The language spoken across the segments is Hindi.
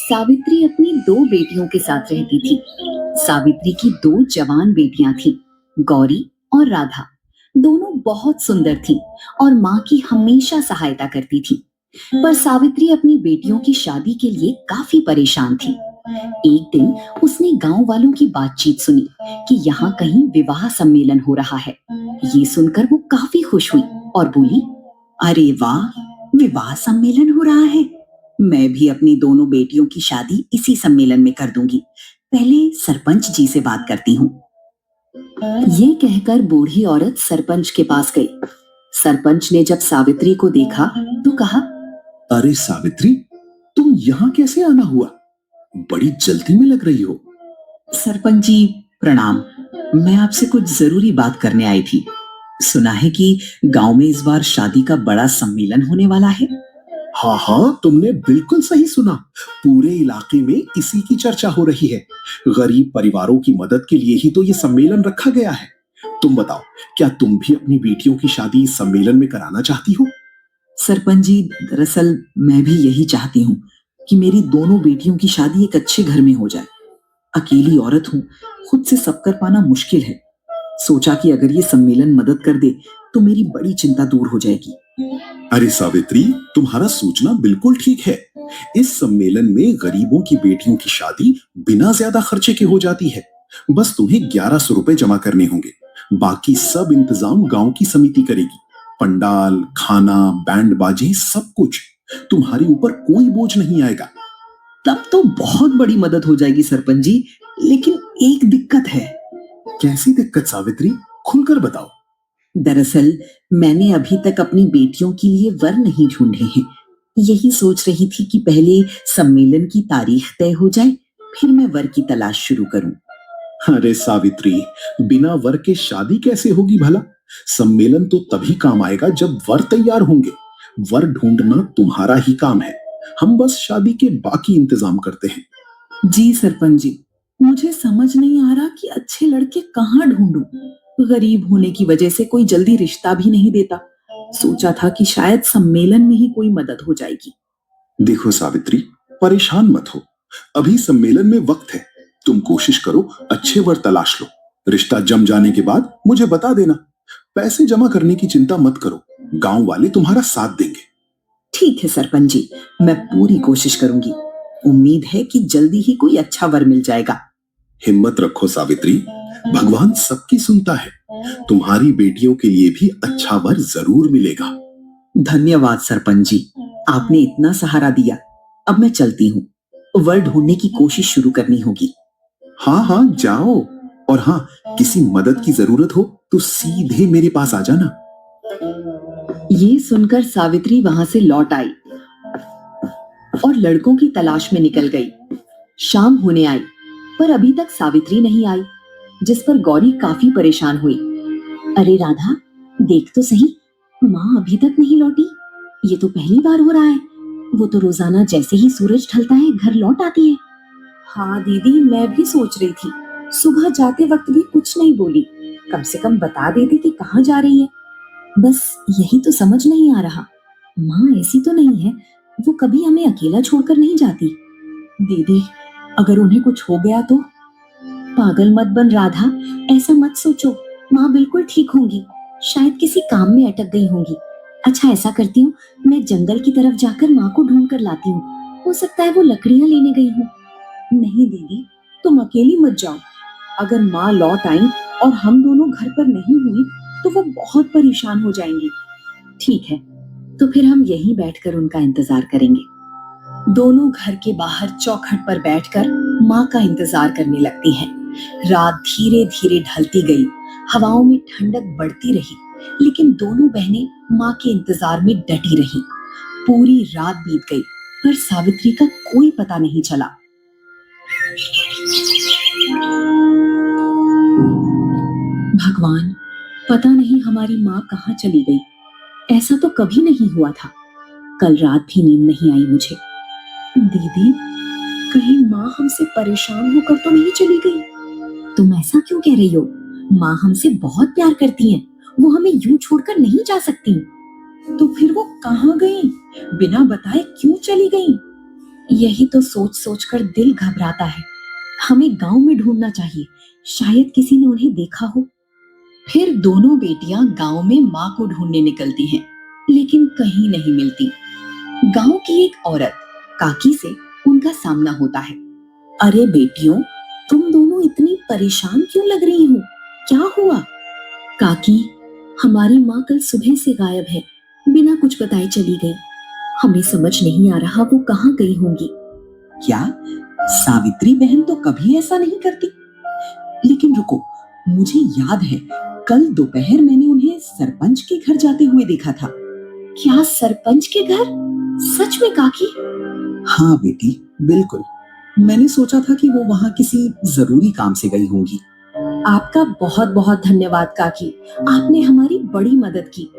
सावित्री अपनी दो बेटियों के साथ रहती थी। सावित्री की दो जवान बेटियां थीं, गौरी और राधा। दोनों बहुत सुंदर थीं और माँ की हमेशा सहायता करती थीं। पर सावित्री अपनी बेटियों की शादी के लिए काफी परेशान थी। एक दिन उसने गांव वालों की बातचीत सुनी कि यहाँ कहीं विवाह सम्मेलन हो रहा है। ये सुनकर वो काफी खुश हुई और बोली, अरे वाह, विवाह सम्मेलन हो रहा है। मैं भी अपनी दोनों बेटियों की शादी इसी सम्मेलन में कर दूंगी। पहले सरपंच जी से बात करती हूँ। ये कहकर बूढ़ी औरत सरपंच के पास गई। सरपंच ने जब सावित्री को देखा तो कहा, अरे सावित्री, तुम यहाँ कैसे आना हुआ? बड़ी जल्दी में लग रही हो। सरपंच जी प्रणाम। मैं आपसे कुछ जरूरी बात करने आई थी। सुना है कि गांव में इस बार शादी का बड़ा सम्मेलन होने वाला है। हाँ हाँ, तुमने बिल्कुल सही सुना। पूरे इलाके में इसी की चर्चा हो रही है। गरीब परिवारों की मदद के लिए ही तो ये सम्मेलन रखा गया है। तुम बताओ, क्या तुम भी अपनी बेटियों की शादी इस सम्मेलन में कराना चाहती हो? सरपंच जी, दरअसल मैं भी यही चाहती हूँ कि मेरी दोनों बेटियों की शादी एक अच्छे घर में हो जाए। अकेली औरत हूँ, खुद से सब कर पाना मुश्किल है। सोचा कि अगर ये सम्मेलन मदद कर दे तो मेरी बड़ी चिंता दूर हो जाएगी। अरे सावित्री, तुम्हारा सोचना बिल्कुल ठीक है। इस सम्मेलन में गरीबों की बेटियों की शादी बिना ज्यादा खर्चे के हो जाती है। बस तुम्हें 1100 रुपए जमा करने होंगे। बाकी सब इंतजाम गांव की समिति करेगी। पंडाल, खाना, बैंड बाजे, सब कुछ। तुम्हारे ऊपर कोई बोझ नहीं आएगा। तब तो बहुत बड़ी मदद हो जाएगी सरपंच जी, लेकिन एक दिक्कत है। कैसी दिक्कत सावित्री? खुलकर बताओ। दरअसल मैंने अभी तक अपनी बेटियों के लिए वर नहीं ढूंढे हैं। यही सोच रही थी कि पहले सम्मेलन की तारीख तय हो जाए, फिर मैं वर की तलाश शुरू करूं। अरे सावित्री, बिना वर के शादी कैसे होगी भला? सम्मेलन तो तभी काम आएगा जब वर तैयार होंगे। वर ढूंढना तुम्हारा ही काम है। हम बस शादी के बाकी इंतजाम करते हैं। जी सरपंच जी, मुझे समझ नहीं आ रहा कि अच्छे लड़के कहाँ ढूंढूं। गरीब होने की वजह से कोई जल्दी रिश्ता भी नहीं देता। सोचा था कि शायद सम्मेलन में ही कोई मदद हो जाएगी। देखो सावित्री, परेशान मत हो। अभी सम्मेलन में वक्त है। तुम कोशिश करो, अच्छे वर तलाश लो। रिश्ता जम जाने के बाद मुझे बता देना। पैसे जमा करने की चिंता मत करो, गांव वाले तुम्हारा साथ देंगे। ठीक है सरपंच जी, मैं पूरी कोशिश करूंगी। उम्मीद है कि जल्दी ही कोई अच्छा वर मिल जाएगा। हिम्मत रखो सावित्री, भगवान सबकी सुनता है। तुम्हारी बेटियों के लिए भी अच्छा वर जरूर मिलेगा। धन्यवाद सरपंच जी, आपने इतना सहारा दिया। अब मैं चलती हूँ, वर ढूंढने की कोशिश शुरू करनी होगी। हाँ हाँ, जाओ। और हाँ, किसी मदद की जरूरत हो तो सीधे मेरे पास आ जाना। ये सुनकर सावित्री वहां से लौट आई और लड़कों की तलाश में निकल गई। शाम होने आई, पर अभी तक सावित्री नहीं आई, जिस पर गौरी काफी परेशान हुई। अरे राधा, देख तो सही, माँ अभी तक नहीं लौटी। ये तो पहली बार हो रहा है। वो तो रोजाना जैसे ही सूरज ढलता है घर लौट आती है। हाँ दीदी, मैं भी सोच रही थी। सुबह जाते वक्त भी कुछ नहीं बोली। कम से कम बता देती कि कहाँ जा रही है। बस यही तो समझ नहीं आ रहा। माँ ऐसी तो नहीं है, वो कभी हमें अकेला छोड़कर नहीं जाती। दीदी, अगर उन्हें कुछ हो गया तो? पागल मत बन राधा, ऐसा मत सोचो। माँ बिल्कुल ठीक होंगी, शायद किसी काम में अटक गई होंगी। अच्छा ऐसा करती हूँ, मैं जंगल की तरफ जाकर माँ को ढूंढ कर लाती हूँ। हो सकता है वो लकड़ियाँ लेने गई हूँ। नहीं दीदी, तुम अकेली मत जाओ। अगर माँ लौट आई और हम दोनों घर पर नहीं हुई तो वो बहुत परेशान हो जाएंगी। ठीक है, तो फिर हम यहीं बैठकर उनका इंतजार करेंगे। दोनों घर के बाहर चौखट पर बैठकर माँ का इंतजार करने लगती हैं। रात धीरे धीरे ढलती गई, हवाओं में ठंडक बढ़ती रही, लेकिन दोनों बहनें माँ के इंतजार में डटी रहीं। पूरी रात बीत गई, पर सावित्री का कोई पता नहीं चला। भगवान, पता नहीं हमारी माँ कहाँ चली गई। ऐसा तो कभी नहीं हुआ था। कल रात भी नींद नहीं आई मुझे। दीदी, कहीं माँ हमसे परेशान होकर तो नहीं चली गई? तुम ऐसा क्यों कह रही हो? माँ हमसे बहुत प्यार करती हैं, वो हमें यूं छोड़कर नहीं जा सकती। तो फिर वो कहाँ गई? बिना बताए क्यों चली गई? यही तो सोच सोच कर दिल घबराता है। हमें गांव में ढूंढना चाहिए, शायद किसी ने उन्हें देखा हो। फिर दोनों बेटियां गांव में माँ को ढूंढने निकलती हैं, लेकिन कहीं नहीं मिलती। गांव की एक औरत काकी से उनका सामना होता है। अरे बेटियों, तुम दोनों इतनी परेशान क्यों लग रही हो? क्या हुआ? काकी, हमारी माँ कल सुबह से गायब है, बिना कुछ बताए चली गई। हमें समझ नहीं आ रहा वो कहाँ गई होंगी। क्या सावित्री बहन तो कभी ऐसा नहीं करती। लेकिन रुको, मुझे याद है कल दोपहर मैंने उन्हें सरपंच के घर जाते हुए देखा था। क्या सरपंच के घर? सच में काकी? हाँ बेटी, बिल्कुल। मैंने सोचा था कि वो वहाँ किसी जरूरी काम से गई होंगी। आपका बहुत बहुत धन्यवाद काकी, आपने हमारी बड़ी मदद की।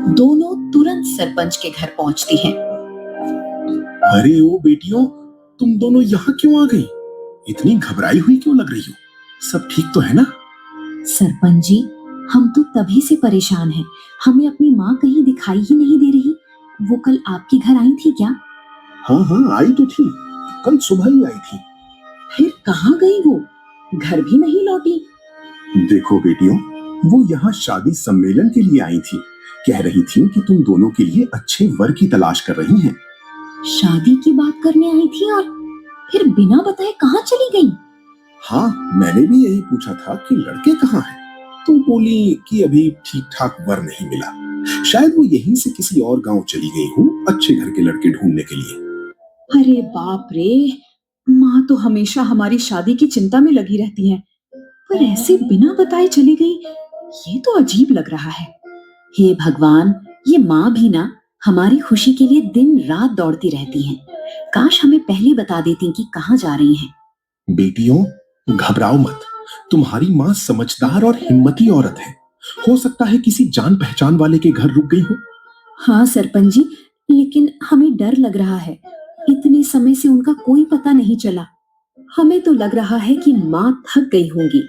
दोनों तुरंत सरपंच के घर पहुंचती हैं। अरे ओ बेटियों, तुम दोनों यहाँ क्यों आ गई? इतनी घबराई हुई क्यों लग रही हो? सब ठीक तो है ना? सरपंच जी, हम तो तभी से परेशान हैं। हमें अपनी माँ कहीं दिखाई ही नहीं दे रही। वो कल आपके घर आई थी क्या? हाँ हाँ, आई तो थी, कल सुबह ही आई थी। फिर कहाँ गई वो? घर भी नहीं लौटी। देखो बेटियों, वो यहाँ शादी सम्मेलन के लिए आई थी। कह रही थी कि तुम दोनों के लिए अच्छे वर की तलाश कर रही हैं। शादी की बात करने आई थी और फिर बिना बताए कहाँ चली गई? हाँ, मैंने भी यही पूछा था कि लड़के कहाँ हैं। तुम बोली कि अभी ठीक ठाक वर नहीं मिला, शायद वो यहीं से किसी और गांव चली गई हो अच्छे घर के लड़के ढूंढने के लिए। अरे बाप रे, माँ तो हमेशा हमारी शादी की चिंता में लगी रहती है, पर ऐसे बिना बताए चली गई, ये तो अजीब लग रहा है। हे भगवान, ये माँ भी ना हमारी खुशी के लिए दिन रात दौड़ती रहती हैं। काश हमें पहले बता देती कि कहाँ जा रही हैं। बेटियों, घबराओ मत। तुम्हारी माँ समझदार और हिम्मती औरत है। हो सकता है किसी जान पहचान वाले के घर रुक गई हो। हाँ सरपंच जी, लेकिन हमें डर लग रहा है। इतने समय से उनका कोई पता नहीं चला। हमें तो लग रहा है कि माँ थक गई होंगी,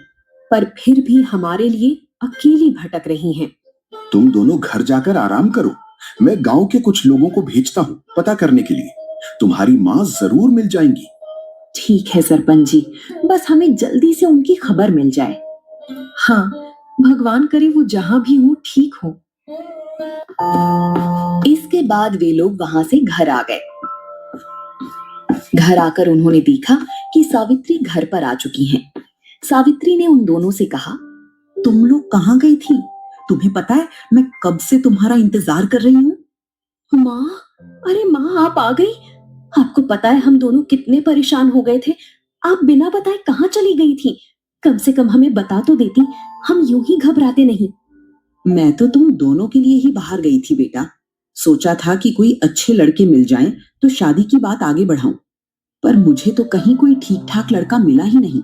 पर फिर भी हमारे लिए अकेली भटक रही हैं। तुम दोनों घर जाकर आराम करो। मैं गांव के कुछ लोगों को भेजता हूँ पता करने के लिए। तुम्हारी माँ जरूर मिल जाएंगी। ठीक है सरपंच जी, बस हमें जल्दी से उनकी खबर मिल जाए। हाँ, भगवान करे वो जहाँ भी हो ठीक हो। इसके बाद वे लोग वहां से घर आ गए। घर आकर उन्होंने देखा कि सावित्री घर पर आ चुकी हैं। सावित्री ने उन दोनों से कहा, तुम लोग कहाँ गई थी? तुम्हें पता है मैं कब से तुम्हारा इंतजार कर रही हूँ। माँ, अरे माँ आप आ गई। आपको पता है हम दोनों कितने परेशान हो गए थे। आप बिना बताए कहाँ चली गई थी? कम से कम हमें बता तो देती, हम यूं ही घबराते नहीं। मैं तो तुम दोनों के लिए ही बाहर गई थी बेटा। सोचा था कि कोई अच्छे लड़के मिल जाएं तो शादी की बात आगे बढ़ाऊं, पर मुझे तो कहीं कोई ठीक ठाक लड़का मिला ही नहीं।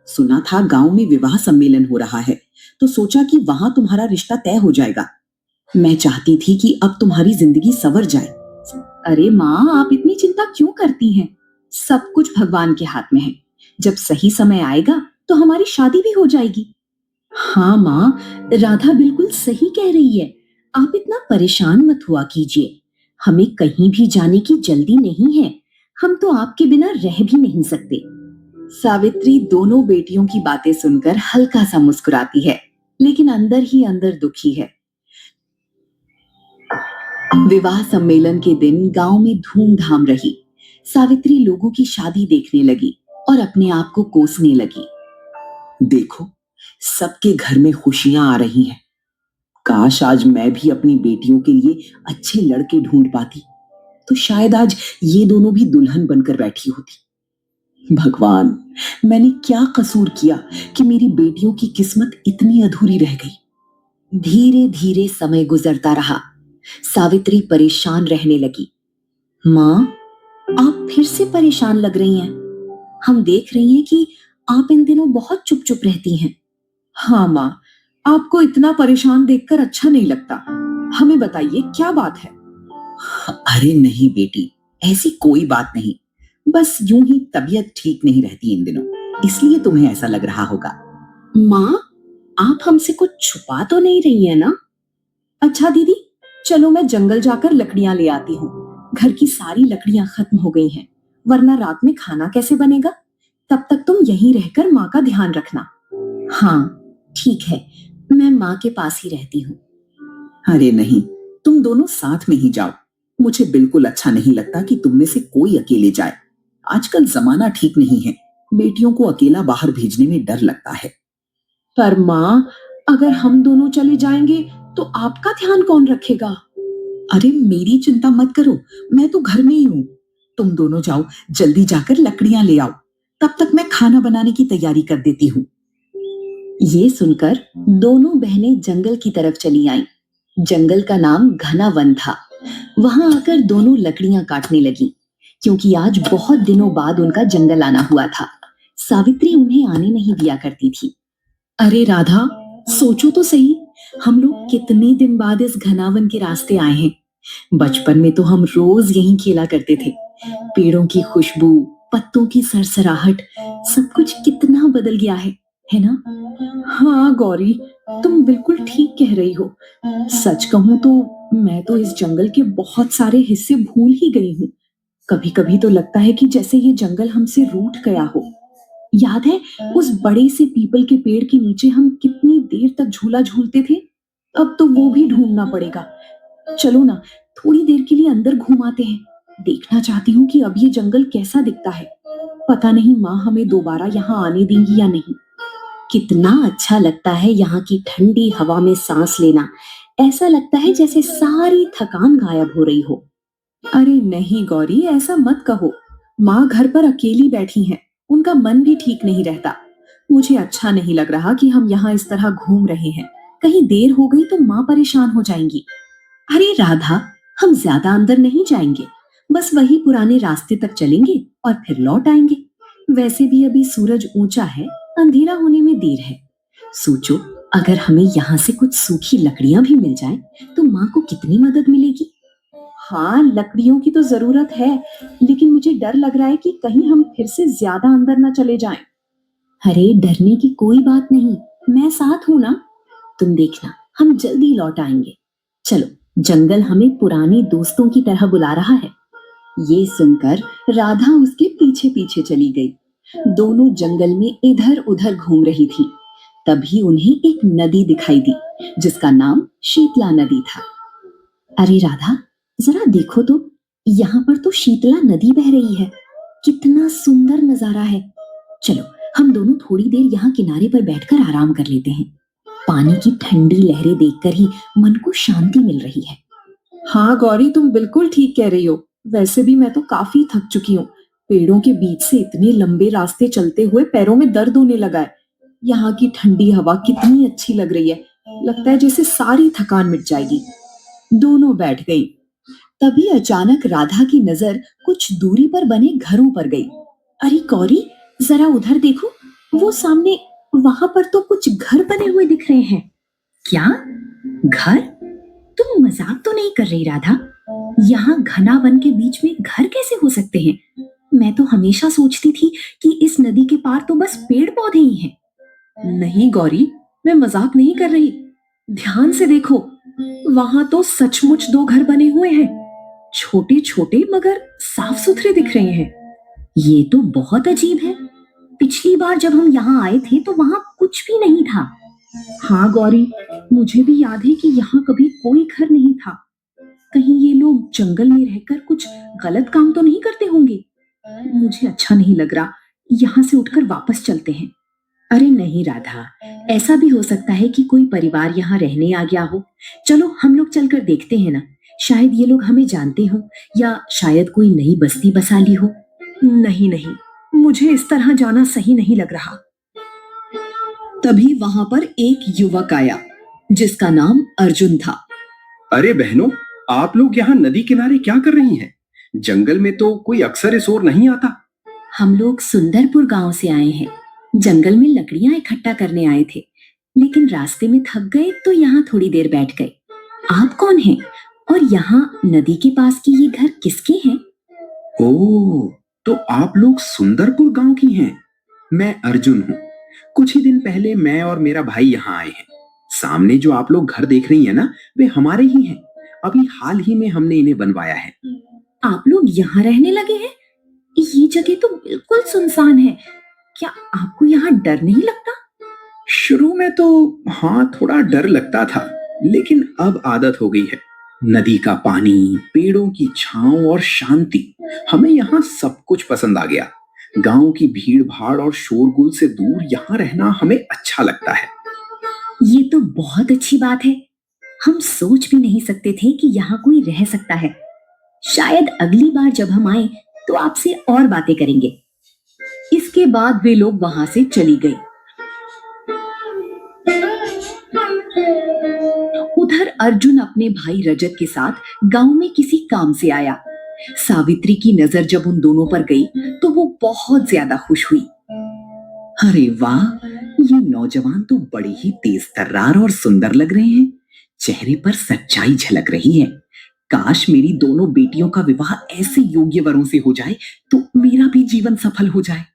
सुना था गांव में विवाह सम्मेलन हो रहा है, तो सोचा कि वहां तुम्हारा रिश्ता तय हो जाएगा। मैं चाहती थी कि अब तुम्हारी जिंदगी संवर जाए। अरे माँ, आप इतनी चिंता क्यों करती हैं? सब कुछ भगवान के हाथ में है। जब सही समय आएगा तो हमारी शादी भी हो जाएगी। हाँ माँ, राधा बिल्कुल सही कह रही है। आप इतना परेशान मत हुआ कीजिए। हमें कहीं भी जाने की जल्दी नहीं है। हम तो आपके बिना रह भी नहीं सकते। सावित्री दोनों बेटियों की बातें सुनकर हल्का सा मुस्कुराती है, लेकिन अंदर ही अंदर दुखी है। विवाह सम्मेलन के दिन गांव में धूमधाम रही। सावित्री लोगों की शादी देखने लगी और अपने आप को कोसने लगी। देखो, सबके घर में खुशियां आ रही हैं। काश आज मैं भी अपनी बेटियों के लिए अच्छे लड़के ढूंढ पाती, तो शायद आज ये दोनों भी दुल्हन बनकर बैठी होती। भगवान, मैंने क्या कसूर किया कि मेरी बेटियों की किस्मत इतनी अधूरी रह गई। धीरे धीरे समय गुजरता रहा। सावित्री परेशान रहने लगी। माँ, आप फिर से परेशान लग रही हैं। हम देख रही हैं कि आप इन दिनों बहुत चुप चुप रहती हैं। हाँ माँ, आपको इतना परेशान देखकर अच्छा नहीं लगता। हमें बताइए क्या बात है? अरे नहीं बेटी, ऐसी कोई बात नहीं। बस यूं ही तबीयत ठीक नहीं रहती इन दिनों, इसलिए तुम्हें ऐसा लग रहा होगा। माँ, आप हमसे कुछ छुपा तो नहीं रही है ना? अच्छा दीदी, चलो मैं जंगल जाकर लकड़ियां ले आती हूँ। घर की सारी लकड़ियां खत्म हो गई हैं, वरना रात में खाना कैसे बनेगा? तब तक तुम यहीं रहकर माँ का ध्यान रखना। हाँ, ठीक है, मैं माँ के पास ही रहती हूँ। अरे नहीं, तुम दोनों साथ में ही जाओ। मुझे बिल्कुल अच्छा नहीं लगता कि तुम में से कोई अकेले जाए। आजकल जमाना ठीक नहीं है, बेटियों को अकेला बाहर भेजने में डर लगता है। पर माँ, अगर हम दोनों चले जाएंगे तो आपका ध्यान कौन रखेगा? अरे मेरी चिंता मत करो, मैं तो घर में ही हूँ। तुम दोनों जाओ, जल्दी जाकर लकड़ियां ले आओ। तब तक मैं खाना बनाने की तैयारी कर देती हूँ। ये सुनकर दोनों बहनें जंगल की तरफ चली आईं। जंगल का नाम घना वन था। वहां आकर दोनों लकड़ियां काटने लगी, क्योंकि आज बहुत दिनों बाद उनका जंगल आना हुआ था। सावित्री उन्हें आने नहीं दिया करती थी। अरे राधा, सोचो तो सही, हम लोग कितने दिन बाद इस घनावन के रास्ते आए हैं। बचपन में तो हम रोज यहीं खेला करते थे। पेड़ों की खुशबू, पत्तों की सरसराहट, सब कुछ कितना बदल गया है ना? हाँ गौरी, तुम बिल्कुल ठीक कह रही हो। सच कहूं तो मैं तो इस जंगल के बहुत सारे हिस्से भूल ही गई हूँ। कभी कभी तो लगता है कि जैसे ये जंगल हमसे रूठ गया हो। याद है उस बड़े से पीपल के पेड़ के नीचे हम कितनी देर तक झूला झूलते थे? अब तो वो भी ढूंढना पड़ेगा। चलो ना, थोड़ी देर के लिए अंदर घुमाते हैं। देखना चाहती हूँ कि अब ये जंगल कैसा दिखता है। पता नहीं माँ हमें दोबारा यहाँ आने देंगी या नहीं। कितना अच्छा लगता है यहाँ की ठंडी हवा में सांस लेना। ऐसा लगता है जैसे सारी थकान गायब हो रही हो। अरे नहीं गौरी, ऐसा मत कहो। माँ घर पर अकेली बैठी हैं, उनका मन भी ठीक नहीं रहता। मुझे अच्छा नहीं लग रहा कि हम यहाँ इस तरह घूम रहे हैं। कहीं देर हो गई तो माँ परेशान हो जाएंगी। अरे राधा, हम ज्यादा अंदर नहीं जाएंगे, बस वही पुराने रास्ते तक चलेंगे और फिर लौट आएंगे। वैसे भी अभी सूरज ऊंचा है, अंधेरा होने में देर है। सोचो, अगर हमें यहाँ से कुछ सूखी लकड़ियां भी मिल जाएं, तो माँ को कितनी मदद मिलेगी। हाँ, लकड़ियों की तो जरूरत है, लेकिन मुझे डर लग रहा है कि कहीं हम फिर से ज्यादा अंदर न चले जाएं। अरे डरने की कोई बात नहीं, मैं साथ हूं ना। तुम देखना, हम जल्दी लौट आएंगे। चलो, जंगल हमें पुराने दोस्तों की तरह बुला रहा है। ये सुनकर राधा उसके पीछे पीछे चली गई। दोनों जंगल में इधर उधर घूम रही थी। तभी उन्हें एक नदी दिखाई दी, जिसका नाम शीतला नदी था। अरे राधा, जरा देखो तो, यहाँ पर तो शीतला नदी बह रही है। कितना सुंदर नजारा है। चलो, हम दोनों थोड़ी देर यहाँ किनारे पर बैठकर आराम कर लेते हैं। पानी की ठंडी लहरें देखकर ही मन को शांति मिल रही है। हाँ गौरी, तुम बिल्कुल ठीक कह रही हो। वैसे भी मैं तो काफी थक चुकी हूँ। पेड़ों के बीच से इतने लंबे रास्ते चलते हुए पैरों में दर्द होने लगा है। यहाँ की ठंडी हवा कितनी अच्छी लग रही है। लगता है जैसे सारी थकान मिट जाएगी। दोनों बैठ गई। तभी अचानक राधा की नजर कुछ दूरी पर बने घरों पर गई। अरे गौरी, जरा उधर देखो, वो सामने, वहां पर तो कुछ घर बने हुए दिख रहे हैं। क्या घर? तुम मजाक तो नहीं कर रही राधा? यहाँ घना वन के बीच में घर कैसे हो सकते हैं? मैं तो हमेशा सोचती थी कि इस नदी के पार तो बस पेड़ पौधे ही हैं। नहीं गौरी, मैं मजाक नहीं कर रही। ध्यान से देखो, वहां तो सचमुच दो घर बने हुए हैं। छोटे छोटे मगर साफ सुथरे दिख रहे हैं। ये तो बहुत अजीब है। पिछली बार जब हम यहाँ आए थे तो वहां कुछ भी नहीं था। हाँ गौरी, मुझे भी याद है कि यहाँ कभी कोई घर नहीं था। कहीं ये लोग जंगल में रहकर कुछ गलत काम तो नहीं करते होंगे? मुझे अच्छा नहीं लग रहा। यहाँ से उठकर वापस चलते हैं। अरे नहीं राधा, ऐसा भी हो सकता है कि कोई परिवार यहाँ रहने आ गया हो। चलो हम लोग चलकर देखते हैं ना। शायद ये लोग हमें जानते हो, या शायद कोई नई बस्ती बसा ली हो। नहीं नहीं, मुझे इस तरह जाना सही नहीं लग रहा। तभी वहां पर एक युवक आया, जिसका नाम अर्जुन था। अरे बहनों, आप लोग यहाँ नदी किनारे क्या कर रही हैं? जंगल में तो कोई अक्सर इस ओर नहीं आता। हम लोग सुंदरपुर गांव से आए हैं। जंगल में लकड़ियां इकट्ठा करने आए थे, लेकिन रास्ते में थक गए तो यहाँ थोड़ी देर बैठ गए। आप कौन हैं? और यहाँ नदी के पास की ये घर किसके हैं? ओह, तो आप लोग सुंदरपुर गांव की हैं। मैं अर्जुन हूँ। कुछ ही दिन पहले मैं और मेरा भाई यहाँ आए हैं। सामने जो आप लोग घर देख रही हैं ना, वे हमारे ही हैं। अभी हाल ही में हमने इन्हें बनवाया है। आप लोग यहाँ रहने लगे हैं? ये जगह तो बिल्कुल सुनसान है। क्या आपको यहाँ डर नहीं लगता? शुरू में तो हाँ, थोड़ा डर लगता था, लेकिन अब आदत हो गई है। नदी का पानी, पेड़ों की छांव और शांति, हमें यहाँ सब कुछ पसंद आ गया। गांव की भीड़ भाड़ और शोरगुल से दूर यहाँ रहना हमें अच्छा लगता है। ये तो बहुत अच्छी बात है। हम सोच भी नहीं सकते थे कि यहाँ कोई रह सकता है। शायद अगली बार जब हम आए तो आपसे और बातें करेंगे। इसके बाद वे लोग वहां से चली गई। उधर अर्जुन अपने भाई रजत के साथ गांव में किसी काम से आया। सावित्री की नजर जब उन दोनों पर गई तो वो बहुत ज्यादा खुश हुई। अरे वाह, ये नौजवान तो बड़े ही तेज तर्रार और सुंदर लग रहे हैं। चेहरे पर सच्चाई झलक रही है। काश मेरी दोनों बेटियों का विवाह ऐसे योग्य वरों से हो जाए तो मेरा भी जीवन सफल हो जाए।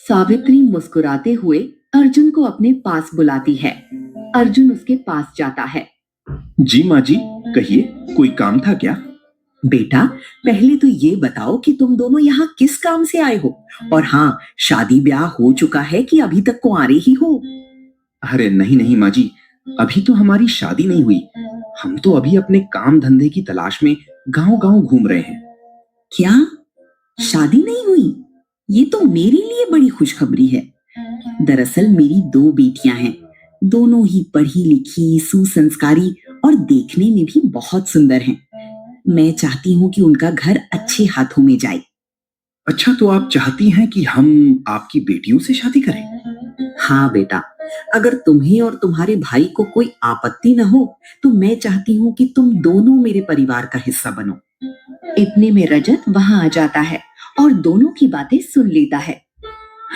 सावित्री मुस्कुराते हुए अर्जुन को अपने पास बुलाती है। अर्जुन उसके पास जाता है। जी माँ जी, कहिए, कोई काम था क्या? बेटा, पहले तो ये बताओ कि तुम दोनों यहाँ किस काम से आए हो, और हाँ, शादी ब्याह हो चुका है कि अभी तक कुंवारे ही हो? अरे नहीं नहीं माँ जी, अभी तो हमारी शादी नहीं हुई। हम तो अभी अपने काम धंधे की तलाश में गांव गांव घूम रहे हैं। क्या शादी नहीं हुई? ये तो मेरे लिए बड़ी खुशखबरी है। दरअसल मेरी 2 बेटियां हैं। दोनों ही पढ़ी लिखी, सुसंस्कारी और देखने में भी बहुत सुंदर हैं। मैं चाहती हूँ कि उनका घर अच्छे हाथों में जाए। अच्छा, तो आप चाहती हैं कि हम आपकी बेटियों से शादी करें? हाँ बेटा, अगर तुम्हें और तुम्हारे भाई को कोई आपत्ति न हो तो मैं चाहती हूँ कि तुम दोनों मेरे परिवार का हिस्सा बनो। इतने में रजत वहां आ जाता है और दोनों की बातें सुन लेता है।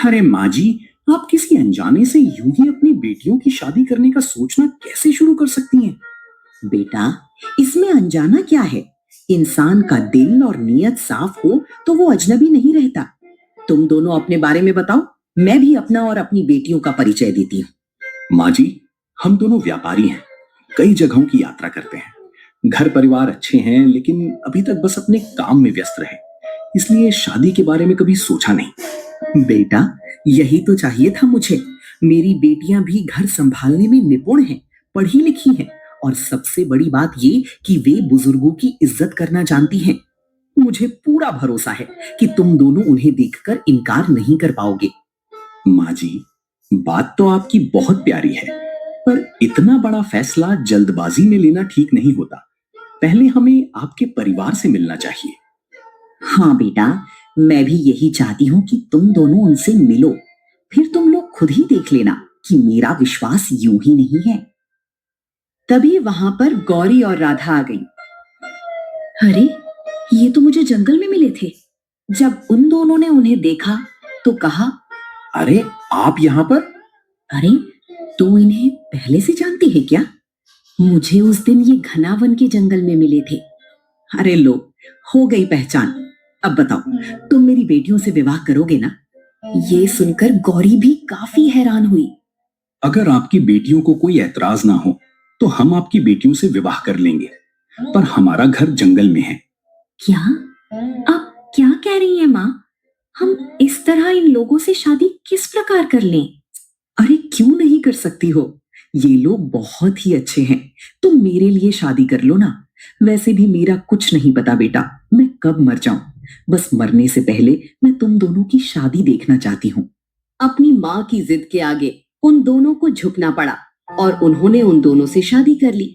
अरे माँ जी, आप किसी अनजाने से यूं ही अपनी बेटियों की शादी करने का सोचना कैसे शुरू कर सकती हैं? बेटा, इसमें अनजाना क्या है? इंसान का दिल और नीयत साफ हो तो वो अजनबी नहीं रहता। तुम दोनों अपने बारे में बताओ, मैं भी अपना और अपनी बेटियों का परिचय देती हूँ। माँ जी, हम दोनों व्यापारी हैं, कई जगहों की यात्रा करते हैं। घर परिवार अच्छे हैं, लेकिन अभी तक बस अपने काम में व्यस्त रहे, इसलिए शादी के बारे में कभी सोचा नहीं। बेटा, यही तो चाहिए था मुझे। मेरी बेटियां भी घर संभालने में निपुण हैं, पढ़ी लिखी हैं, और सबसे बड़ी बात ये कि वे बुजुर्गों की इज्जत करना जानती हैं। मुझे पूरा भरोसा है कि तुम दोनों उन्हें देखकर इनकार नहीं कर पाओगे। माँ जी, बात तो आपकी बहुत प्यारी है, पर इतना बड़ा फैसला जल्दबाजी में लेना ठीक नहीं होता। पहले हमें आपके परिवार से मिलना चाहिए। हाँ बेटा, मैं भी यही चाहती हूँ कि तुम दोनों उनसे मिलो। फिर तुम लोग खुद ही देख लेना कि मेरा विश्वास यूं ही नहीं है। तभी वहां पर गौरी और राधा आ गई। अरे, ये तो मुझे जंगल में मिले थे। जब उन दोनों ने उन्हें देखा तो कहा, अरे, आप यहाँ पर? अरे, तो इन्हें पहले से जानती है क्या? मुझे उस दिन ये घना वन के जंगल में मिले थे। अरे लो, हो गई पहचान। अब बताओ, तुम मेरी बेटियों से विवाह करोगे ना? ये सुनकर गौरी भी काफी हैरान हुई। अगर आपकी बेटियों को कोई ऐतराज ना हो तो हम आपकी बेटियों से विवाह कर लेंगे, पर हमारा घर जंगल में है। क्या? आप क्या कह रही हैं माँ? हम इस तरह इन लोगों से शादी किस प्रकार कर लें? अरे क्यों नहीं कर सकती हो? ये लोग बहुत ही अच्छे हैं। तुम मेरे लिए शादी कर लो ना। वैसे भी मेरा कुछ नहीं पता बेटा, मैं कब मर जाऊं। बस मरने से पहले मैं तुम दोनों की शादी देखना चाहती हूँ। अपनी माँ की जिद के आगे उन दोनों को झुकना पड़ा और उन्होंने उन दोनों से शादी कर ली।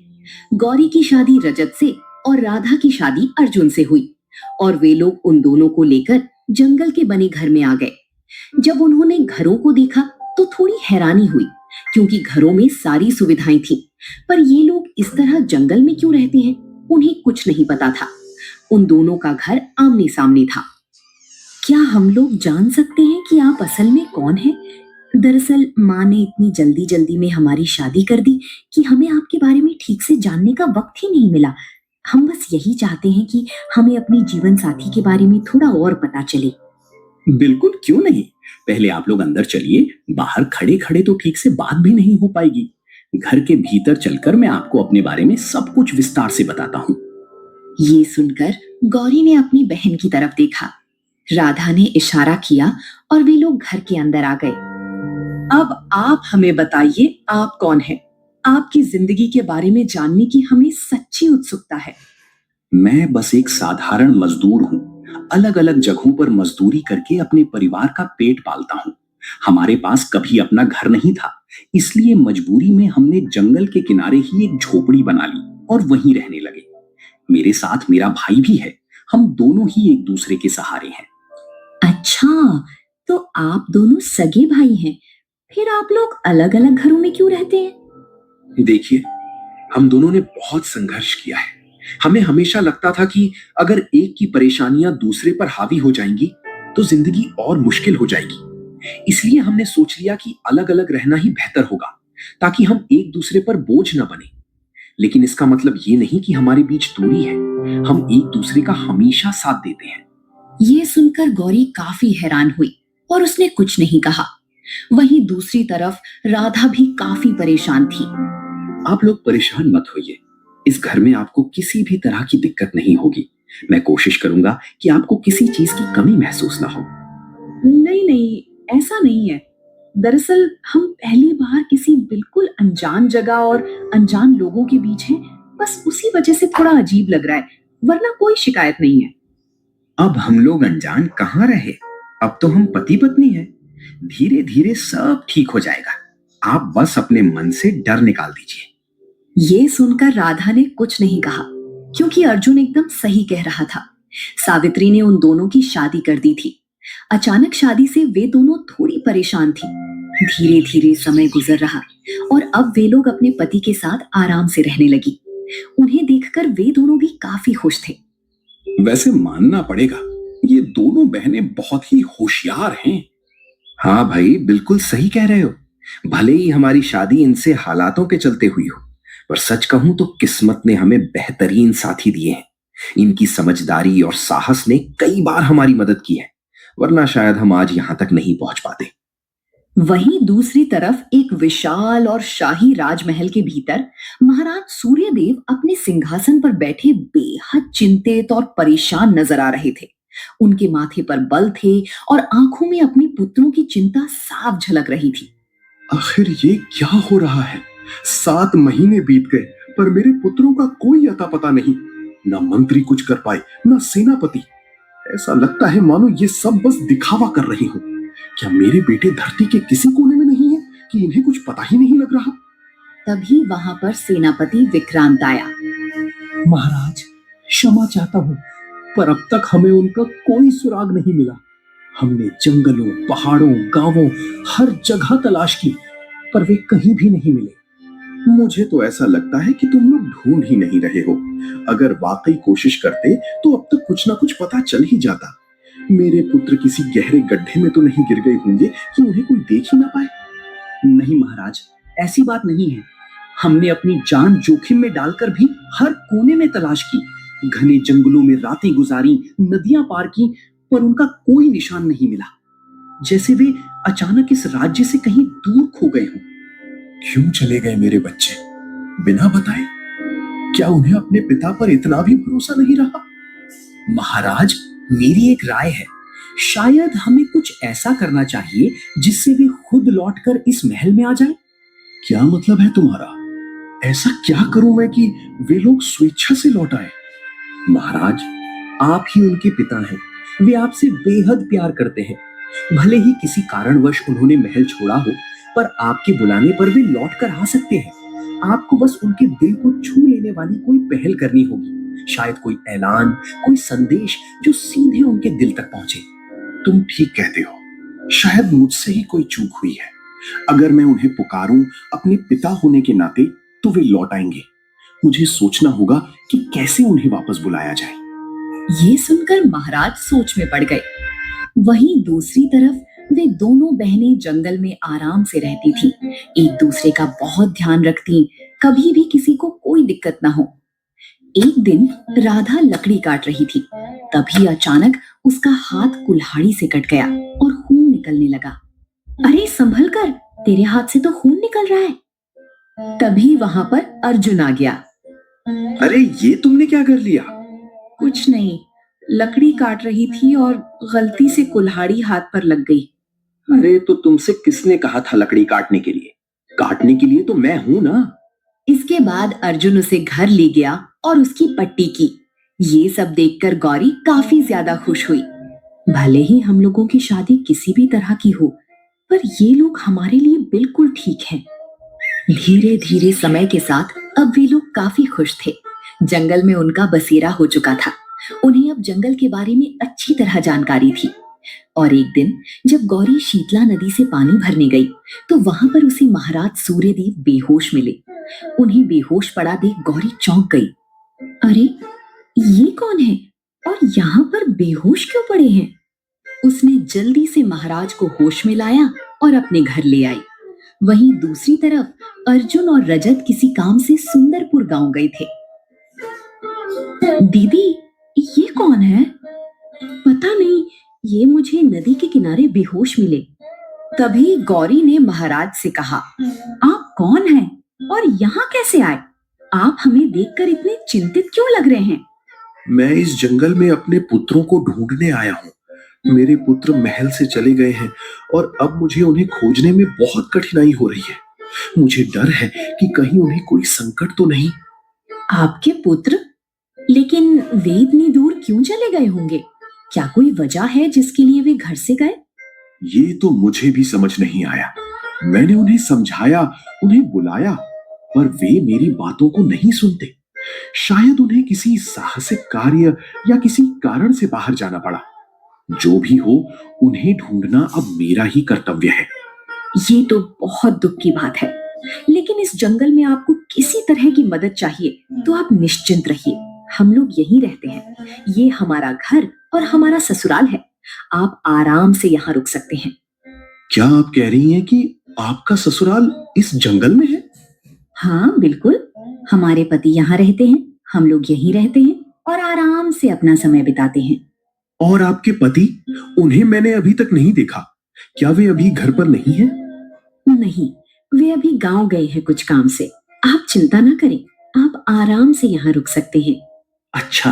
गौरी की शादी रजत से और राधा की शादी अर्जुन से हुई और वे लोग उन दोनों को लेकर जंगल के बने घर में आ गए। जब उन्होंने घरों को देखा तो थोड़ी हैरानी हुई, क्योंकि घरों में सारी सुविधाएं थी, पर ये लोग इस तरह जंगल में क्यों रहते हैं, उन्हें कुछ नहीं पता था। उन दोनों का घर आमने सामने था। क्या हम लोग जान सकते हैं कि आप असल में कौन हैं? दरअसल माँ ने इतनी जल्दी जल्दी में हमारी शादी कर दी कि हमें आपके बारे में ठीक से जानने का वक्त ही नहीं मिला। हम बस यही चाहते हैं कि हमें अपने जीवन साथी के बारे में थोड़ा और पता चले। बिल्कुल, क्यों नहीं। पहले आप लोग अंदर चलिए, बाहर खड़े खड़े तो ठीक से बात भी नहीं हो पाएगी। घर के भीतर चलकर मैं आपको अपने बारे में सब कुछ विस्तार से बताता हूँ। ये सुनकर गौरी ने अपनी बहन की तरफ देखा। राधा ने इशारा किया और वे लोग घर के अंदर आ गए। अब आप हमें बताइए, आप कौन हैं? आपकी जिंदगी के बारे में जानने की हमें सच्ची उत्सुकता है। मैं बस एक साधारण मजदूर हूँ। अलग अलग जगहों पर मजदूरी करके अपने परिवार का पेट पालता हूँ। हमारे पास कभी अपना घर नहीं था, इसलिए मजबूरी में हमने जंगल के किनारे ही एक झोपड़ी बना ली और वहीं रहने लगे। मेरे साथ मेरा भाई भी है। हम दोनों ही एक दूसरे के सहारे हैं। अच्छा, तो आप दोनों सगे भाई हैं। फिर आप लोग अलग अलग घरों में क्यों रहते हैं? देखिए, हम दोनों ने बहुत संघर्ष किया है। हमें हमेशा लगता था कि अगर एक की परेशानियां दूसरे पर हावी हो जाएंगी तो जिंदगी और मुश्किल हो जाएगी। इसलिए हमने सोच लिया कि अलग अलग रहना ही बेहतर होगा, ताकि हम एक दूसरे पर बोझ न बने। लेकिन इसका मतलब ये नहीं कि हमारे बीच दूरी है। हम एक दूसरे का हमेशा साथ देते हैं। ये सुनकर गौरी काफी हैरान हुई और उसने कुछ नहीं कहा। वहीं दूसरी तरफ राधा भी काफी परेशान थी। आप लोग परेशान मत होइए। इस घर में आपको किसी भी तरह की दिक्कत नहीं होगी। मैं कोशिश करूंगा कि आपको किसी चीज की कमी महसूस ना हो। नहीं नहीं, ऐसा नहीं है। दरअसल हम पहली बार किसी बिल्कुल अनजान जगह और अनजान लोगों के बीच हैं, बस उसी वजह से थोड़ा अजीब लग रहा है, वरना कोई शिकायत नहीं है। अब हम लोग अनजान कहाँ रहे? अब तो हम पति पत्नी हैं। धीरे धीरे सब ठीक हो जाएगा। आप बस अपने मन से डर निकाल दीजिए। ये सुनकर राधा ने कुछ नहीं कहा, क्योंकि अर्जुन एकदम सही कह रहा था। सावित्री ने उन दोनों की शादी कर दी थी। अचानक शादी से वे दोनों थोड़ी परेशान थी। धीरे धीरे समय गुजर रहा और अब वे लोग अपने पति के साथ आराम से रहने लगी। उन्हें देखकर वे दोनों भी काफी खुश थे। वैसे मानना पड़ेगा, ये दोनों बहनें बहुत ही होशियार हैं। हाँ भाई, बिल्कुल सही कह रहे हो। भले ही हमारी शादी इनसे हालातों के चलते हुई हो, पर सच कहूं तो किस्मत ने हमें बेहतरीन साथी दिए हैं। इनकी समझदारी और साहस ने कई बार हमारी मदद की है, वरना शायद हम आज यहां तक नहीं पहुंच पाते। वहीं दूसरी तरफ एक विशाल और शाही राजमहल के भीतर महाराज सूर्यदेव अपने सिंहासन पर बैठे बेहद चिंतित और परेशान नजर आ रहे थे। उनके माथे पर बल थे और आंखों में अपने पुत्रों की चिंता साफ झलक रही थी। आखिर ये क्या हो रहा है? 7 महीने बीत गए पर मेरे पुत्रों का कोई अता पता नहीं। न मंत्री कुछ कर पाए, न सेनापति। ऐसा लगता है मानो ये सब बस दिखावा कर रहे हो। क्या मेरे बेटे धरती के किसी कोने में नहीं है कि इन्हें कुछ पता ही नहीं लग रहा? तभी वहां पर सेनापति विक्रांत आया। महाराज, क्षमा चाहता हूँ, पर अब तक हमें उनका कोई सुराग नहीं मिला। हमने जंगलों, पहाड़ों, गांवों, हर जगह तलाश की, पर वे कहीं भी नहीं मिले। मुझे तो ऐसा लगता है कि तुम लोग ढूंढ ही नहीं रहे हो। अगर वाकई कोशिश करते तो अब तक कुछ ना कुछ पता चल ही जाता। मेरे पुत्र किसी गहरे गड्ढे में तो नहीं गिर गए होंगे कि उन्हें कोई देख ही ना पाए? नहीं महाराज, ऐसी बात नहीं है। हमने अपनी जान जोखिम में डालकर भी हर कोने में तलाश की, घने जंगलों में रातें गुजारी, नदियां पार की, पर उनका कोई निशान नहीं मिला। जैसे वे अचानक इस राज्य से कहीं दूर खो गए हों। क्यों चले गए मेरे बच्चे बिना बताए? क्या उन्हें अपने पिता पर इतना भी भरोसा नहीं रहा? महाराज, मेरी एक राय है। शायद हमें कुछ ऐसा करना चाहिए जिससे वे खुद लौटकर इस महल में आ जाएं। क्या मतलब है तुम्हारा? ऐसा क्या करूं मैं कि वे लोग स्वेच्छा से लौट आए? महाराज, आप ही उनके पिता हैं। वे आपसे बेहद प्यार करते हैं। भले ही किसी कारणवश उन्होंने महल छोड़ा हो, पर आपके बुलाने पर वे लौट कर आ सकते हैं। आपको बस उनके दिल को छू लेने वाली कोई पहल करनी होगी। शायद कोई ऐलान, कोई संदेश जो सीधे उनके दिल तक पहुंचे। तुम ठीक कहते हो। शायद मुझसे ही कोई चूक हुई है। अगर मैं उन्हें पुकारूं अपने पिता होने के नाते तो वे लौट आएंगे। मुझे सोचना होगा कि कैसे उन्हें वापस बुलाया जाए। ये सुनकर महाराज सोच में पड़ गए। वहीं दूसरी तरफ वे दोनों बहनें जंगल में आराम से रहती थीं, एक दूसरे का बहुत ध्यान रखती, कभी भी किसी को कोई दिक्कत ना हो। एक दिन राधा लकड़ी काट रही थी, तभी अचानक उसका हाथ कुल्हाड़ी से कट गया और खून निकलने लगा। अरे संभल कर, तेरे हाथ से तो खून निकल रहा है। तभी वहां पर अर्जुन आ गया। अरे ये तुमने क्या कर लिया? कुछ नहीं, लकड़ी काट रही थी और गलती से कुल्हाड़ी हाथ पर लग गई। अरे तो तुमसे किसने कहा था लकड़ी काटने के लिए? काटने के लिए तो मैं हूं ना। इसके बाद अर्जुन उसे घर ले गया और उसकी पट्टी की। ये सब देखकर गौरी काफी ज्यादा खुश हुई। भले ही हम लोगों की शादी किसी भी तरह की हो, पर ये लोग हमारे लिए बिल्कुल ठीक हैं। धीरे धीरे समय के साथ अब वे लोग काफी खुश थे। जंगल में उनका बसेरा हो चुका था। उन्हें अब जंगल के बारे में अच्छी तरह जानकारी थी। और एक दिन जब गौरी शीतला नदी से पानी भरने गई तो वहां पर उसे महाराज सूर्यदेव बेहोश मिले। उन्हें बेहोश पड़ा देख गौरी चौंक गई। अरे ये कौन है और यहाँ पर बेहोश क्यों पड़े हैं? उसने जल्दी से महाराज को होश में लाया और अपने घर ले आई। वहीं दूसरी तरफ अर्जुन और रजत किसी काम से सुंदरपुर गांव गए थे। दीदी, ये कौन है? पता नहीं, ये मुझे नदी के किनारे बेहोश मिले। तभी गौरी ने महाराज से कहा, आप कौन हैं और यहाँ कैसे आए? आप हमें देखकर इतने चिंतित क्यों लग रहे हैं? मैं इस जंगल में अपने पुत्रों को ढूंढने आया हूँ। मेरे पुत्र महल से चले गए हैं और अब मुझे उन्हें खोजने में बहुत कठिनाई हो रही है। मुझे डर है कि कहीं उन्हें कोई संकट तो नहीं। आपके पुत्र? लेकिन वे इतनी दूर क्यों चले गए होंगे? क्या कोई वजह है जिसके लिए वे घर से गए? ये तो मुझे भी समझ नहीं आया। मैंने उन्हें समझाया, उन्हें बुलाया, पर वे मेरी बातों को नहीं सुनते। शायद उन्हें किसी साहसिक कार्य या किसी कारण से बाहर जाना पड़ा। जो भी हो, उन्हें ढूंढना अब मेरा ही कर्तव्य है। ये तो बहुत दुख की बात है, लेकिन इस जंगल में आपको किसी तरह की मदद चाहिए तो आप निश्चिंत रहिए। हम लोग यहीं रहते हैं। ये हमारा घर और हमारा ससुराल है। आप आराम से यहाँ रुक सकते हैं। क्या आप कह रही हैं कि आपका ससुराल इस जंगल में है? हाँ बिल्कुल, हमारे पति यहाँ रहते हैं, हम लोग यहीं रहते हैं और आराम से अपना समय बिताते हैं। और आपके पति? उन्हें मैंने अभी तक नहीं देखा। क्या वे अभी घर पर नहीं हैं? नहीं, वे अभी गांव गए हैं कुछ काम से। आप चिंता ना करें, आप आराम से यहाँ रुक सकते हैं। अच्छा,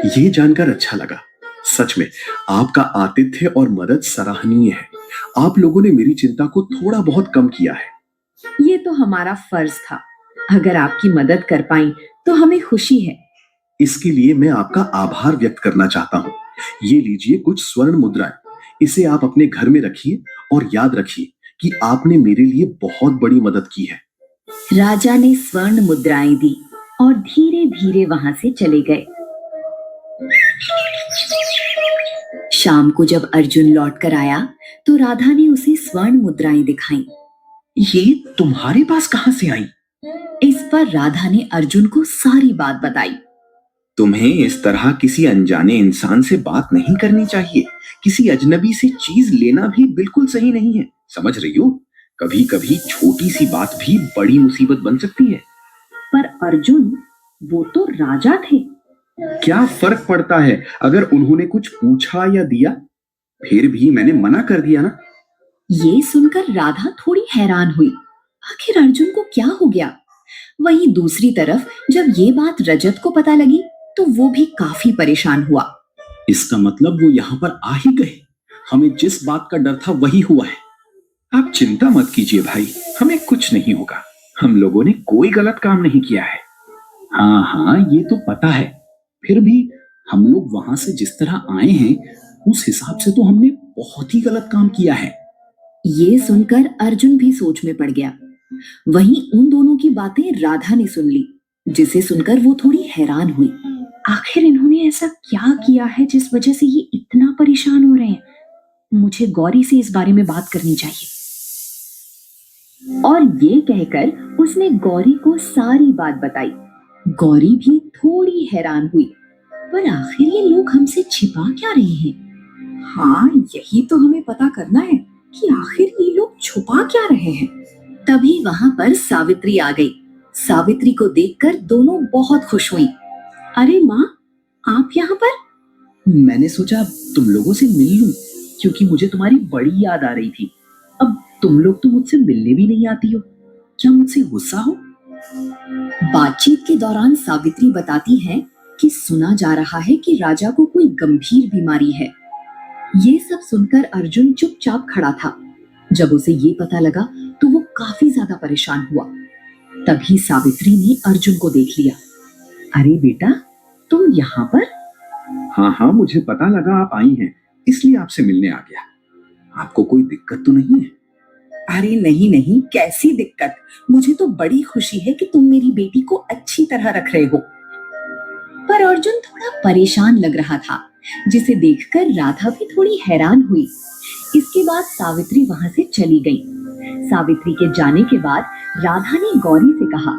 ये जानकर अच्छा लगा। सच में आपका आतिथ्य और मदद सराहनीय है। आप लोगों ने मेरी चिंता को थोड़ा बहुत कम किया है। ये तो हमारा फर्ज था। अगर आपकी मदद कर पाई तो हमें खुशी है। इसके लिए मैं आपका आभार व्यक्त करना चाहता हूँ। ये लीजिए कुछ स्वर्ण मुद्राएं। इसे आप अपने घर में रखिए और याद रखिए कि आपने मेरे लिए बहुत बड़ी मदद की है। राजा ने स्वर्ण मुद्राएं दी और धीरे धीरे वहां से चले गए। शाम को जब अर्जुन लौट कर आया तो राधा ने उसे स्वर्ण मुद्राएं दिखाई। ये तुम्हारे पास कहां से आई? इस पर राधा ने अर्जुन को सारी बात बताई। तुम्हें इस तरह किसी अनजाने इंसान से बात नहीं करनी चाहिए। किसी अजनबी से चीज लेना भी बिल्कुल सही नहीं है, समझ रही हो? कभी कभी छोटी सी बात भी बड़ी मुसीबत बन सकती है। पर अर्जुन, वो तो राजा थे। क्या फर्क पड़ता है अगर उन्होंने कुछ पूछा या दिया? फिर भी मैंने मना कर दिया ना। ये सुनकर राधा थोड़ी हैरान हुई। आखिर अर्जुन को क्या हो गया? वहीं दूसरी तरफ जब ये बात रजत को पता लगी तो वो भी काफी परेशान हुआ। इसका मतलब वो यहाँ पर आ ही गए। हमें जिस बात का डर था वही हुआ है। आप चिंता मत कीजिए भाई, हमें कुछ नहीं होगा। हम लोगों ने कोई गलत काम नहीं किया है। हाँ हाँ, ये तो पता है। फिर भी हम लोग वहां से जिस तरह आए हैं उस हिसाब से तो हमने बहुत ही गलत काम किया है। ये सुनकर अर्जुन भी सोच में पड़ गया। वहीं उन दोनों की बातें राधा ने सुन ली, जिसे सुनकर वो थोड़ी हैरान हुई। आखिर इन्होंने ऐसा क्या किया है जिस वजह से ये इतना परेशान हो रहे हैं? मुझे गौरी से इस बारे में बात करनी चाहिए। और ये कहकर उसने गौरी को सारी बात बताई। गौरी भी थोड़ी हैरान हुई, पर आखिर ये लोग हमसे छिपा क्या रहे हैं? हाँ, यही तो हमें पता करना है कि आखिर ये लोग छुपा क्या रहे हैं। तभी वहां पर सावित्री आ गई। सावित्री को देखकर दोनों बहुत खुश हुई। अरे माँ, आप यहाँ पर? मैंने सोचा तुम लोगों से मिल लूं, क्योंकि मुझे तुम्हारी बड़ी याद आ रही थी। अब तुम लोग तो मुझसे मिलने भी नहीं आती हो। क्या मुझसे गुस्सा हो? बातचीत के दौरान सावित्री बताती है कि सुना जा रहा है कि राजा को कोई गंभीर बीमारी है। ये सब सुनकर अर्जुन चुपचाप खड़ा था। जब उसे ये पता लगा तो वो काफी ज्यादा परेशान हुआ। तभी सावित्री ने अर्जुन को देख लिया। अरे बेटा, तुम यहाँ पर? हाँ हाँ, मुझे पता लगा आप आई हैं, इसलिए आपसे मिलने आ गया। आपको कोई दिक्कत तो नहीं है? अरे नहीं नहीं, कैसी दिक्कत। मुझे तो बड़ी खुशी है कि तुम मेरी बेटी को अच्छी तरह रख रहे हो। पर अर्जुन थोड़ा परेशान लग रहा था, जिसे देखकर राधा भी थोड़ी हैरान हुई। इसके बाद सावित्री वहां से चली गई। सावित्री के जाने के बाद राधा ने गौरी से कहा,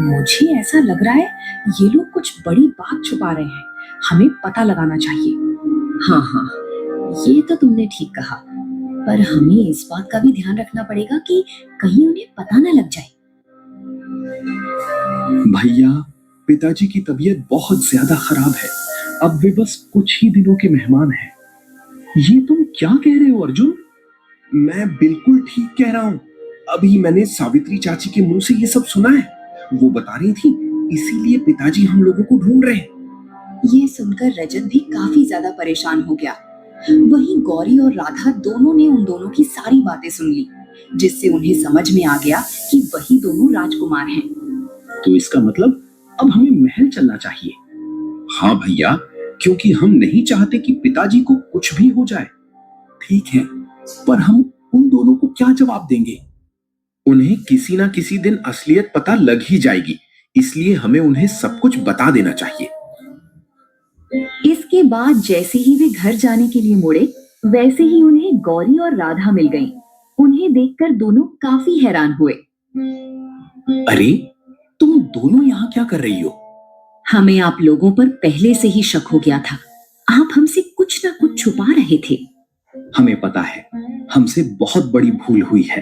मुझे ऐसा लग रहा है ये लोग कुछ बड़ी बात छुपा रहे हैं, हमें पता लगाना चाहिए। हाँ हाँ, ये तो तुमने ठीक कहा, पर हमें इस बात का भी ध्यान रखना पड़ेगा कि कहीं उन्हें पता न लग जाए। भैया, पिताजी की तबीयत बहुत ज्यादा खराब है। अब वे बस कुछ ही दिनों के मेहमान हैं। ये तुम क्या कह रहे हो अर्जुन? मैं बिल्कुल ठीक कह रहा हूँ। अभी मैंने सावित्री चाची के मुंह से ये सब सुना है। वो बता रही थी इसीलिए पिताजी हम लोगों को ढूंढ रहे हैं। ये सुनकर रजत भी काफी ज्यादा परेशान हो गया। वहीं गौरी और राधा दोनों ने उन दोनों की सारी बातें सुन ली, जिससे उन्हें समझ में आ गया कि वही दोनों राजकुमार हैं। तो इसका मतलब अब हमें महल चलना चाहिए। हाँ भैया, क्योंकि हम नहीं चाहते कि पिताजी को कुछ भी हो जाए। ठीक है, पर हम उन दोनों को क्या जवाब देंगे? उन्हें किसी ना किसी दिन असलियत पता लग ही जाएगी, इसलिए हमें उन्हें सब कुछ बता देना चाहिए। इसके बाद जैसे ही वे घर जाने के लिए मुड़े, वैसे ही उन्हें गौरी और राधा मिल गईं। उन्हें देखकर दोनों काफी हैरान हुए। अरे, तुम दोनों यहाँ क्या कर रही हो? हमें आप लोगों पर पहले से ही शक हो गया था। आप हमसे कुछ ना कुछ छुपा रहे थे। हमें पता है, हमसे बहुत बड़ी भूल हुई है।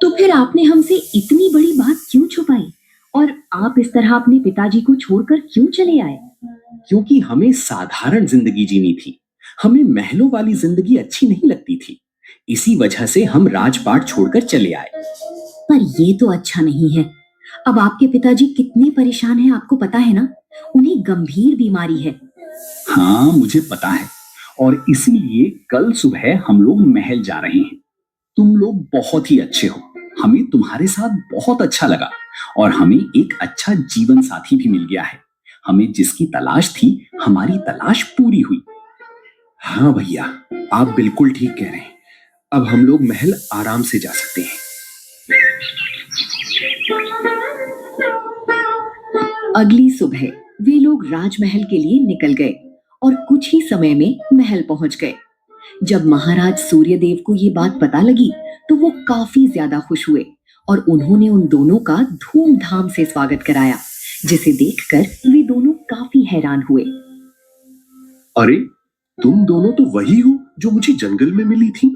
तो फिर आपने हमसे इतनी बड़ी बात क्यों छुपाई? और आप इस तरह अपने पिताजी को छोड़कर क्यों चले आए? क्योंकि हमें साधारण जिंदगी जीनी थी। हमें महलों वाली जिंदगी अच्छी नहीं लगती थी। इसी वजह से हम राजपाट छोड़कर चले आए। पर ये तो अच्छा नहीं है। अब आपके पिताजी कितने परेशान हैं आपको पता है ना? उन्हें गंभीर बीमारी है। हाँ, मुझे पता है, और इसीलिए कल सुबह हम लोग महल जा रहे हैं। तुम लोग बहुत ही अच्छे हो। हमें तुम्हारे साथ बहुत अच्छा लगा, और हमें एक अच्छा जीवन साथी भी मिल गया है। हमें जिसकी तलाश थी, हमारी तलाश पूरी हुई। हाँ भैया, आप बिल्कुल ठीक कह रहे हैं। अब हम लोग महल आराम से जा सकते हैं। अगली सुबह वे लोग राजमहल के लिए निकल गए और कुछ ही समय में महल पहुंच गए। जब महाराज सूर्यदेव को ये बात पता लगी तो वो काफी ज्यादा खुश हुए और उन्होंने उन दोनों का धूमधाम से स्वागत कराया, जिसे देखकर वे दोनों काफी हैरान हुए। अरे, तुम दोनों तो वही हो जो मुझे जंगल में मिली थी।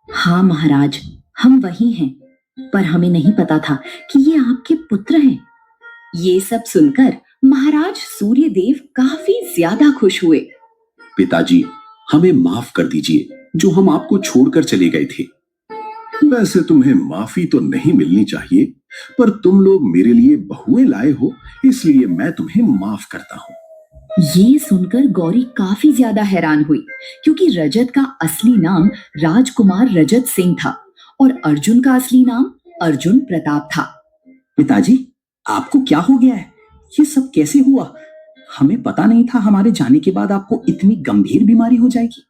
हाँ महाराज, हम वही हैं, पर हमें नहीं पता था कि ये आपके पुत्र हैं। ये सब सुनकर महाराज सूर्यदेव काफी ज्यादा खुश हुए। पिताजी, हमें माफ कर दीजिए जो हम आपको छोड़कर चले गए थे। वैसे तुम्हें माफी तो नहीं मिलनी चाहिए, पर तुम लोग मेरे लिए बहुएं लाए हो, इसलिए मैं तुम्हें माफ करता हूँ। ये सुनकर गौरी काफी ज्यादा हैरान हुई, क्योंकि रजत का असली नाम राजकुमार रजत सिंह था और अर्जुन का असली नाम अर्जुन प्रताप था। पिताजी, आपको क्या हो गया है? ये सब कैसे हुआ? हमें पता नहीं था हमारे जाने के बाद आपको इतनी गंभीर बीमारी हो जाएगी।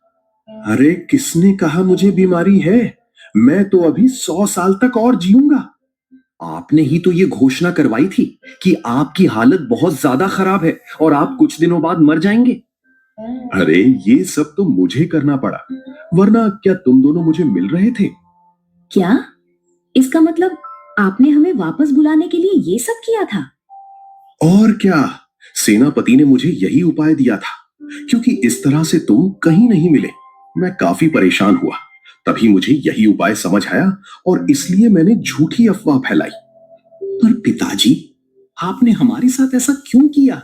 अरे, किसने कहा मुझे बीमारी है? मैं तो अभी 100 साल तक और जीऊंगा। आपने ही तो ये घोषणा करवाई थी कि आपकी हालत बहुत ज्यादा खराब है और आप कुछ दिनों बाद मर जाएंगे। अरे, ये सब तो मुझे करना पड़ा, वरना क्या तुम दोनों मुझे मिल रहे थे? क्या? इसका मतलब आपने हमें वापस बुलाने के लिए ये सब किया था? और क्या, सेनापति ने मुझे यही उपाय दिया था, क्योंकि इस तरह से तुम कहीं नहीं मिले। मैं काफी परेशान हुआ, तभी मुझे यही उपाय समझ आया और इसलिए मैंने झूठी अफवाह फैलाई। पर पिताजी, आपने हमारे साथ ऐसा क्यों किया?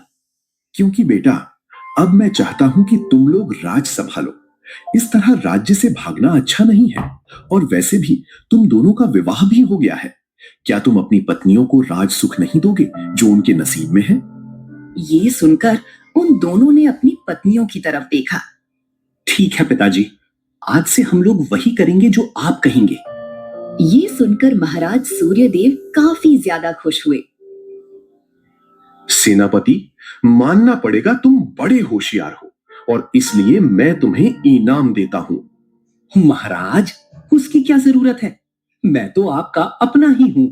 क्योंकि बेटा, अब मैं चाहता हूं कि तुम लोग राज संभालो। इस तरह राज्य से भागना अच्छा नहीं है, और वैसे भी तुम दोनों का विवाह भी हो गया है। क्या तुम अपनी पत्नियों को राज सुख नहीं दोगे जो उनके नसीब में है? ये सुनकर उन दोनों ने अपनी पत्नियों की तरफ देखा। ठीक है पिताजी, आज से हम लोग वही करेंगे जो आप कहेंगे। ये सुनकर महाराज सूर्यदेव काफी ज्यादा खुश हुए। सेनापति, मानना पड़ेगा तुम बड़े होशियार हो और इसलिए मैं तुम्हें इनाम देता हूं। महाराज, उसकी क्या जरूरत है? मैं तो आपका अपना ही हूं।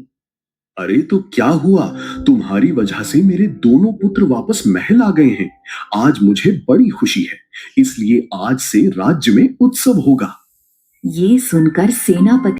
अरे तो क्या हुआ, तुम्हारी वजह से मेरे दोनों पुत्र वापस महल आ गए हैं। आज मुझे बड़ी खुशी है, इसलिए आज से राज्य में उत्सव होगा। ये सुनकर सेनापति